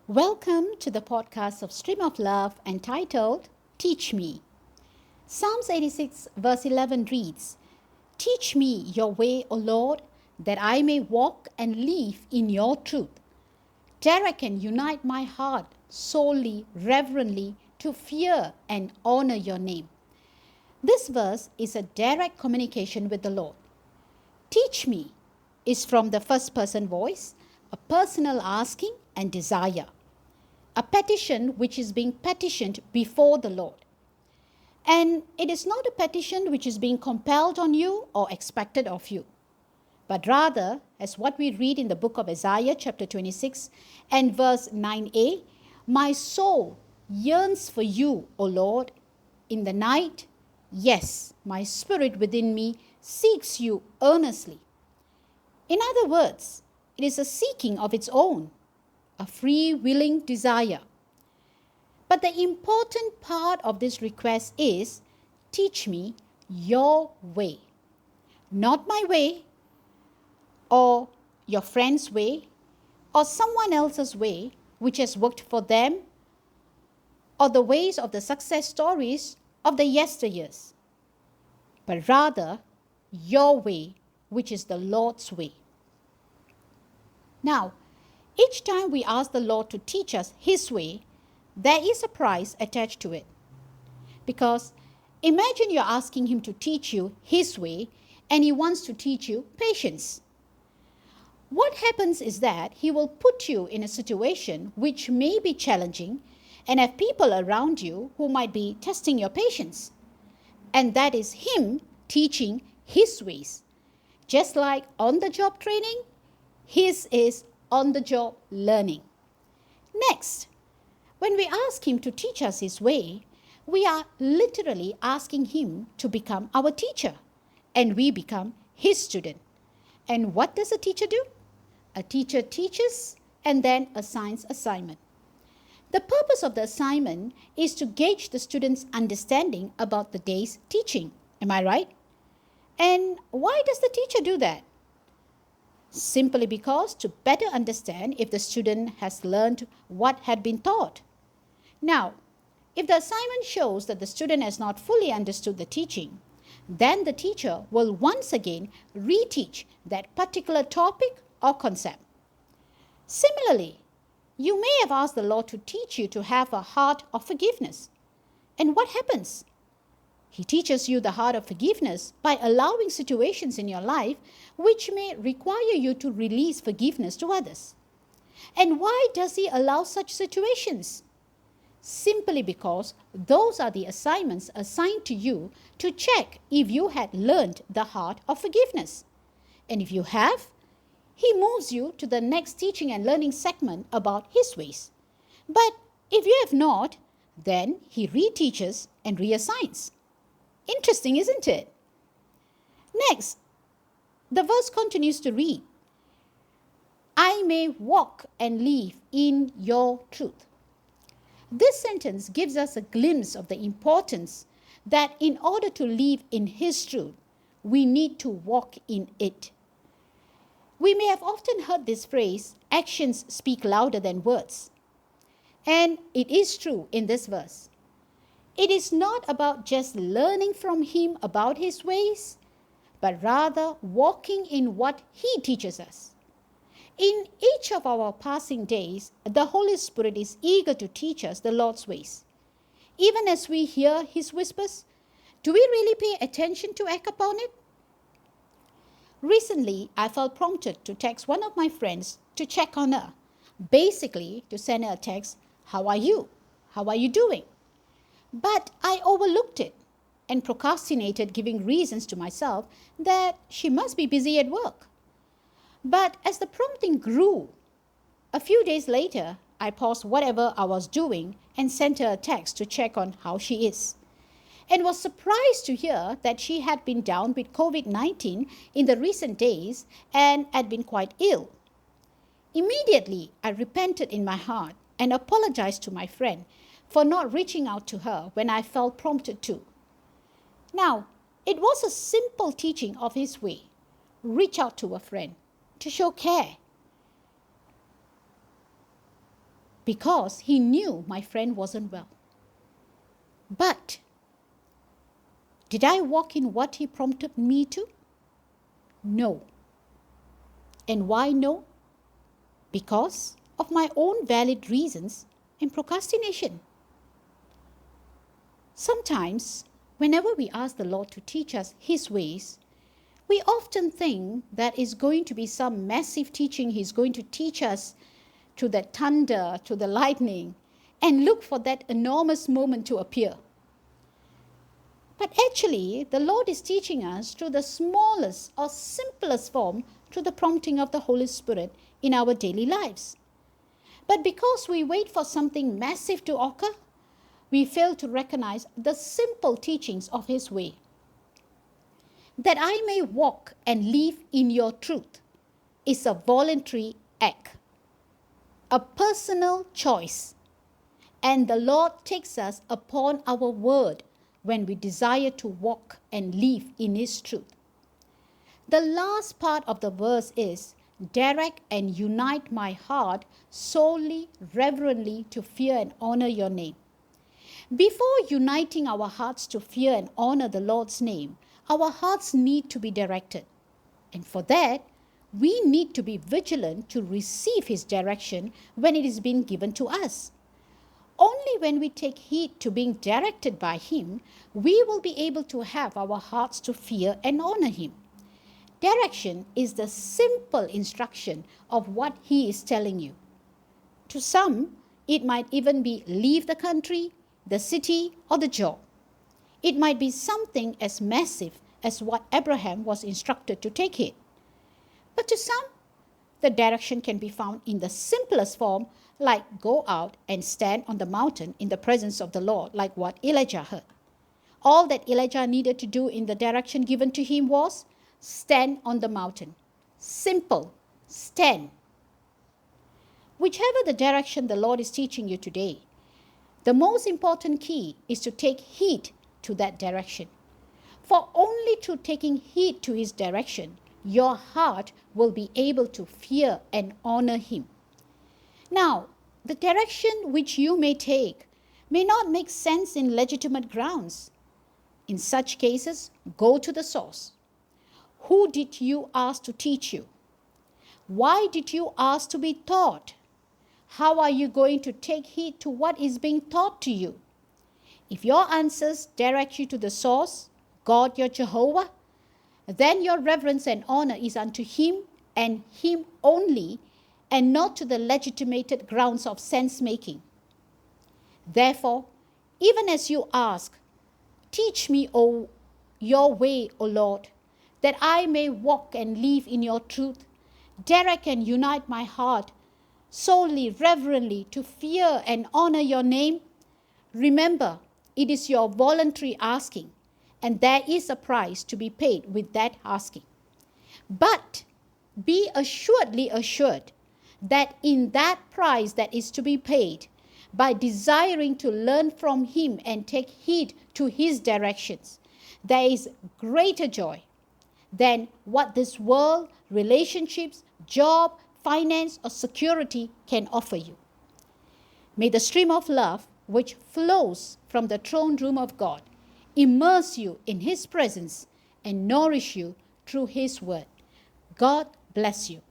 Welcome to the podcast of Stream of Love entitled Teach Me. Psalms 86 verse 11 reads, Teach me your way, O Lord, that I may walk and live in your truth. Direct and unite my heart solely, reverently, to fear and honor your name. This verse is a direct communication with the Lord. Teach me is from the first person voice, a personal asking and desire. A petition which is being petitioned before the Lord. And it is not a petition which is being compelled on you or expected of you, but rather, as what we read in the book of Isaiah chapter 26 and verse 9a, my soul yearns for you, O Lord, in the night. Yes, my spirit within me seeks you earnestly. In other words, it is a seeking of its own, a free willing desire. But the important part of this request is, teach me your way. Not my way, or your friend's way, or someone else's way, which has worked for them, or the ways of the success stories of the yesteryears, but rather your way, which is the Lord's way. Now, each time we ask the Lord to teach us His way, there is a price attached to it. Because imagine you're asking Him to teach you His way and He wants to teach you patience. What happens is that He will put you in a situation which may be challenging and have people around you who might be testing your patience. And that is Him teaching His ways. Just like on-the-job training, His is on-the-job learning. Next, when we ask Him to teach us His way, we are literally asking Him to become our teacher, and we become His student. And what does a teacher do? A teacher teaches and then assigns assignment. The purpose of the assignment is to gauge the student's understanding about the day's teaching. Am I right? And why does the teacher do that? Simply because to better understand if the student has learned what had been taught. Now, if the assignment shows that the student has not fully understood the teaching, then the teacher will once again reteach that particular topic or concept. Similarly, you may have asked the Lord to teach you to have a heart of forgiveness. And what happens? He teaches you the heart of forgiveness by allowing situations in your life which may require you to release forgiveness to others. And why does He allow such situations? Simply because those are the assignments assigned to you to check if you had learned the heart of forgiveness. And if you have, He moves you to the next teaching and learning segment about His ways. But if you have not, then He reteaches and reassigns. Interesting, isn't it? Next, the verse continues to read, I may walk and live in your truth. This sentence gives us a glimpse of the importance that in order to live in His truth, we need to walk in it. We may have often heard this phrase, actions speak louder than words. And it is true in this verse. It is not about just learning from Him about His ways, but rather walking in what He teaches us. In each of our passing days, the Holy Spirit is eager to teach us the Lord's ways. Even as we hear His whispers, do we really pay attention to act upon it? Recently, I felt prompted to text one of my friends to check on her. Basically, to send her a text, how are you? How are you doing? But I overlooked it and procrastinated giving reasons to myself that she must be busy at work. But as the prompting grew, a few days later, I paused whatever I was doing and sent her a text to check on how she is. And was surprised to hear that she had been down with COVID-19 in the recent days and had been quite ill. Immediately, I repented in my heart and apologized to my friend for not reaching out to her when I felt prompted to. Now, it was a simple teaching of His way. Reach out to a friend to show care. because he knew my friend wasn't well. But did I walk in what he prompted me to? No. And why no? Because of my own valid reasons and procrastination. Sometimes, whenever we ask the Lord to teach us his ways, we often think that it's going to be some massive teaching. He's going to teach us to the thunder, to the lightning, and look for that enormous moment to appear. But actually, the Lord is teaching us through the smallest or simplest form, through the prompting of the Holy Spirit in our daily lives. But because we wait for something massive to occur, we fail to recognize the simple teachings of his way. That I may walk and live in your truth is a voluntary act, a personal choice. And the Lord takes us upon our word when we desire to walk and live in his truth. The last part of the verse is, direct and unite my heart solely, reverently to fear and honor your name. Before uniting our hearts to fear and honor the Lord's name, our hearts need to be directed. And for that, we need to be vigilant to receive his direction when it is being given to us. Only when we take heed to being directed by him, we will be able to have our hearts to fear and honor him. Direction is the simple instruction of what he is telling you. To some, it might even be leave the country, the city, or the job. It might be something as massive as what Abraham was instructed to take heed. But to some, the direction can be found in the simplest form, like go out and stand on the mountain in the presence of the Lord, like what Elijah heard. All that Elijah needed to do in the direction given to him was stand on the mountain. Simple, stand. Whichever the direction the Lord is teaching you today, the most important key is to take heed to that direction. For only through taking heed to his direction, your heart will be able to fear and honor him. Now, the direction which you may take may not make sense in legitimate grounds. In such cases, go to the source. Who did you ask to teach you? Why did you ask to be taught? How are you going to take heed to what is being taught to you? If your answers direct you to the source, God your Jehovah, then your reverence and honor is unto him and him only, and not to the legitimated grounds of sense-making. Therefore, even as you ask, teach me, O your way, O Lord, that I may walk and live in your truth, direct and unite my heart solely, reverently to fear and honor your name. Remember, it is your voluntary asking, and there is a price to be paid with that asking. But be assuredly assured that in that price that is to be paid, by desiring to learn from him and take heed to his directions, there is greater joy than what this world, relationships, job, finance, or security can offer you. May the stream of love which flows from the throne room of God immerse you in his presence and nourish you through his word. God bless you.